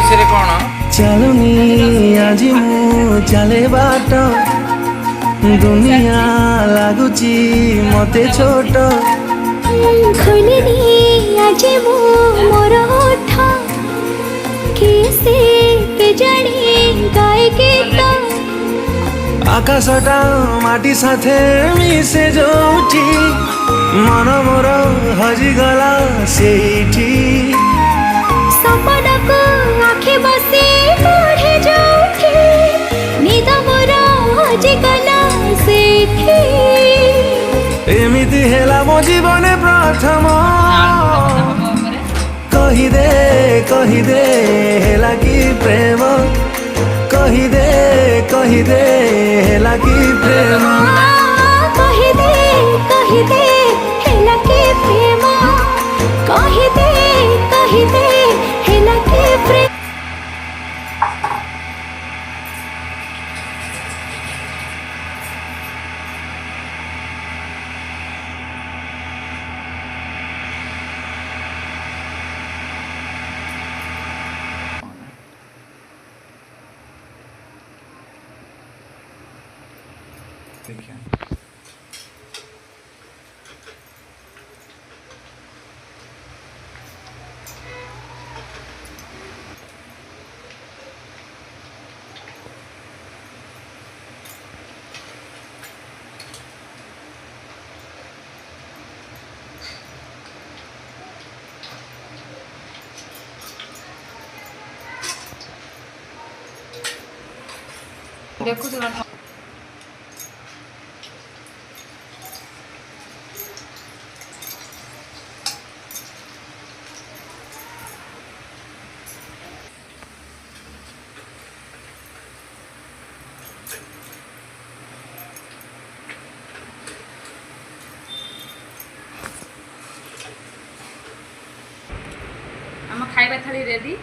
विषय कौन चलुनी आज मु चले बाट दुनिया लगुची मते छोट खोलिनी आज मु मोर ओठ किसे के जानी गाए गीत आकाशटा माटी साथे मिसे जोठी मन मोर हजिगला सेठी सपना को आँखें बसे पढ़े जोठी निद मोर हजिगला सेठी एमिति हेला मो जीवन प्रथम कही दे हेला कि प्रेम कही दे हेला कि प्रेम कही दे हेला के प्रेम कही दे हेला के प्रेम देखिए देखो जरा खाइबा थाली रेडी।